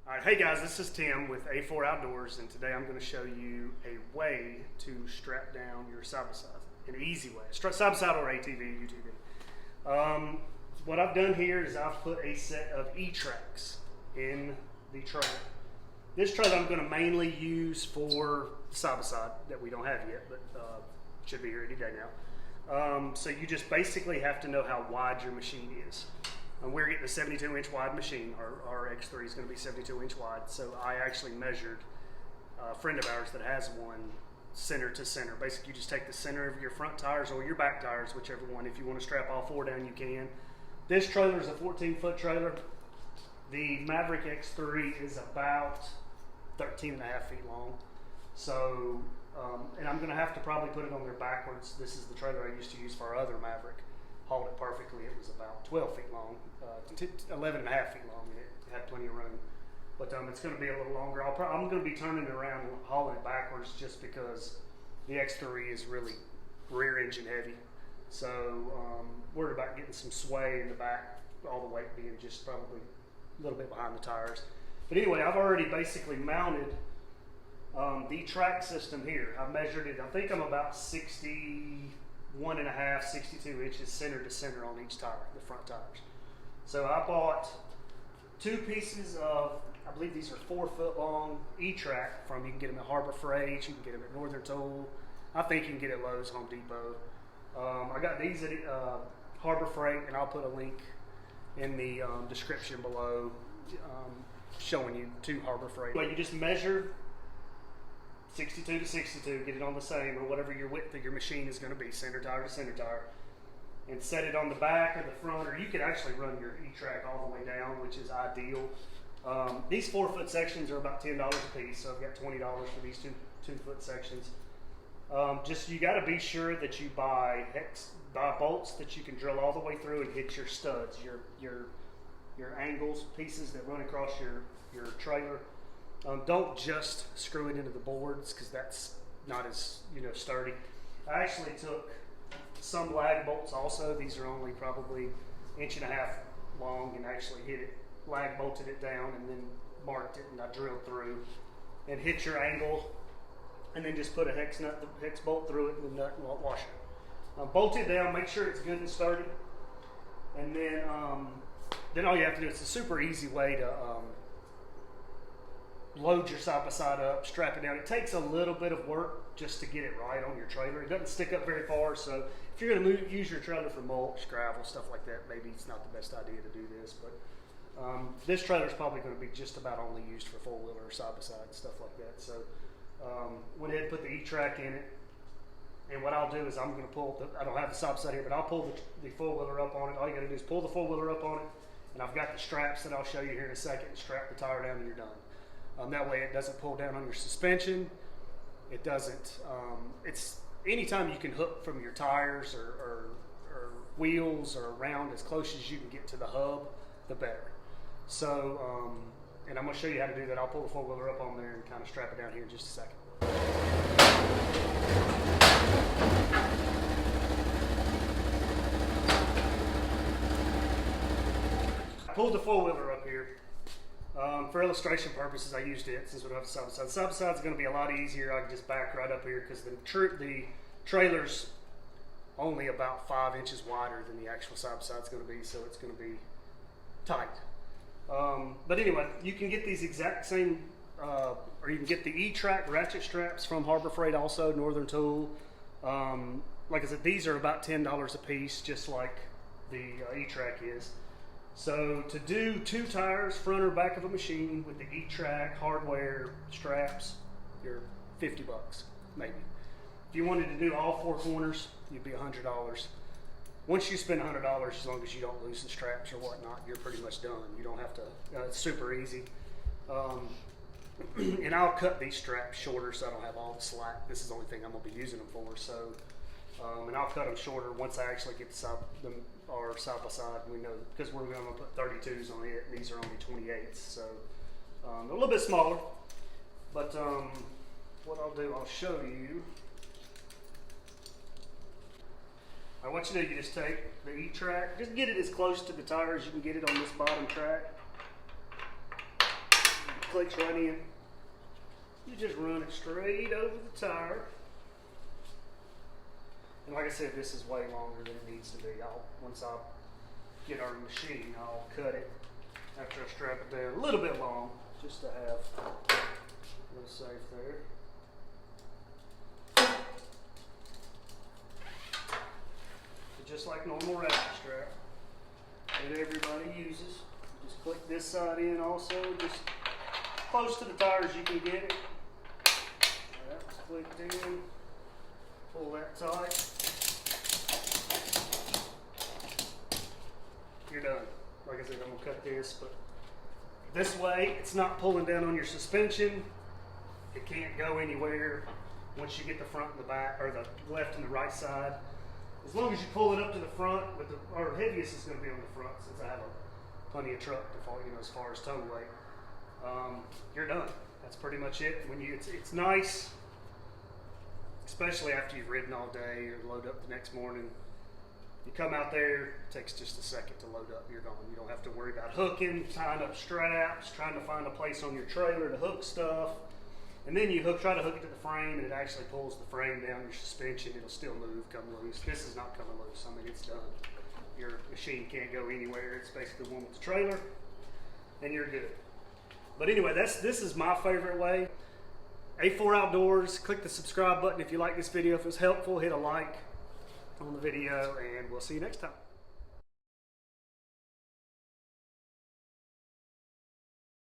All right, hey guys, this is Tim with A4 Outdoors, and today I'm going to show you a way to strap down your side-by-side, an easy way, side-by-side or ATV, UTV. What I've done here is I've put a set of E-tracks in the trailer. This trailer I'm going to mainly use for side-by-side that we don't have yet, but should be here any day now. So you just basically have to know how wide your machine is. We're getting a 72-inch wide machine. Our X3 is going to be 72-inch wide. So I actually measured a friend of ours that has one center to center. Basically, you just take the center of your front tires or your back tires, whichever one. If you want to strap all four down, you can. This trailer is a 14-foot trailer. The Maverick X3 is about 13 and a half feet long. So, and I'm going to have to probably put it on there backwards. This is the trailer I used to use for our other Maverick. Hauled it perfectly. It was about 12 feet long, 11 and a half feet long, and it had plenty of room. But it's going to be a little longer. I'm going to be turning it around and hauling it backwards just because the X3 is really rear engine heavy. So worried about getting some sway in the back, all the weight being just probably a little bit behind the tires. But anyway, I've already basically mounted the track system here. I measured it. I think I'm about 61 and a half, 62 inches center to center on each tire, the front tires. So I bought two pieces of, I believe these are 4 foot long E-track from, you can get them at Harbor Freight, you can get them at Northern Tool. I think you can get it at Lowe's, Home Depot. I got these at Harbor Freight, and I'll put a link in the description below showing you to Harbor Freight. But you just measure 62 to 62, get it on the same, or whatever your width of your machine is going to be, center tire to center tire, and set it on the back or the front, or you could actually run your E-track all the way down, which is ideal. These 4 foot sections are about $10 a piece, so I've got $20 for these two foot sections. Just you got to be sure that you buy bolts that you can drill all the way through and hit your studs, your angles, pieces that run across your trailer. Don't just screw it into the boards because that's not as sturdy. I actually took some lag bolts also. These are only probably 1.5 inches long, and actually lag bolted it down and then marked it, and I drilled through and hit your angle, and then just put a hex bolt through it and the nut and wash it. Bolt it down, make sure it's good and sturdy, and then all you have to do, it's a super easy way to load your side-by-side up, strap it down. It takes a little bit of work just to get it right on your trailer. It doesn't stick up very far, so if you're going to use your trailer for mulch, gravel, stuff like that, maybe it's not the best idea to do this, but this trailer is probably going to be just about only used for four-wheeler, side-by-side, stuff like that. So went ahead and put the E-track in it, and what I'll do is I'm going to pull, I don't have the side-by-side here, but I'll pull the four-wheeler up on it. All you got to do is pull the four-wheeler up on it, and I've got the straps that I'll show you here in a second, and strap the tire down and you're done. That way it doesn't pull down on your suspension. It doesn't, it's anytime you can hook from your tires or wheels or around as close as you can get to the hub, the better. So, and I'm going to show you how to do that. I'll pull the four-wheeler up on there and kind of strap it down here in just a second. I pulled the four-wheeler up here. For illustration purposes, I used it since we don't have a side-by-side. The side-by-side is going to be a lot easier. I can just back right up here because the trailer's only about 5 inches wider than the actual side-by-side is going to be, so it's going to be tight. But anyway, you can get these exact same, or you can get the E-track ratchet straps from Harbor Freight also, Northern Tool. Like I said, these are about $10 a piece, just like the E-track is. So to do 2 tires, front or back of a machine with the E-track, hardware, straps, you're $50 maybe. If you wanted to do all 4 corners, you'd be $100. Once you spend $100, as long as you don't lose the straps or whatnot, you're pretty much done. You don't have to, it's super easy. And I'll cut these straps shorter so I don't have all the slack. This is the only thing I'm going to be using them for. So, and I'll cut them shorter once I actually get our side by side. We know because we're going to put 32s on it, and these are only 28s, so a little bit smaller. But what I'll do, I'll show you. What you do, you just take the E-track, just get it as close to the tire as you can get it on this bottom track. clicks right in. You just run it straight over the tire. And like I said, this is way longer than it needs to be. Once I get our machine, I'll cut it after I strap it down a little bit long, just to have a little safe there. Just like normal ratchet strap that everybody uses. You just click this side in also, just close to the tire as you can get it. That's clicked in. Pull that tight. You're done. Like I said, I'm gonna cut this, but this way it's not pulling down on your suspension. It can't go anywhere once you get the front and the back, or the left and the right side. As long as you pull it up to the front, but our heaviest is going to be on the front, since I have plenty of truck to fall, as far as tow weight. You're done. That's pretty much it. It's nice, especially after you've ridden all day or load up the next morning. You come out there, it takes just a second to load up. You're gone. You don't have to worry about hooking, tying up straps, trying to find a place on your trailer to hook stuff. And then you try to hook it to the frame, and it actually pulls the frame down your suspension. It'll still move, come loose. This is not coming loose. I mean, it's done. Your machine can't go anywhere. It's basically one with the trailer, and you're good. But anyway, this is my favorite way. A4 Outdoors. Click the subscribe button if you like this video. If it was helpful, hit a like on the video, and we'll see you next time.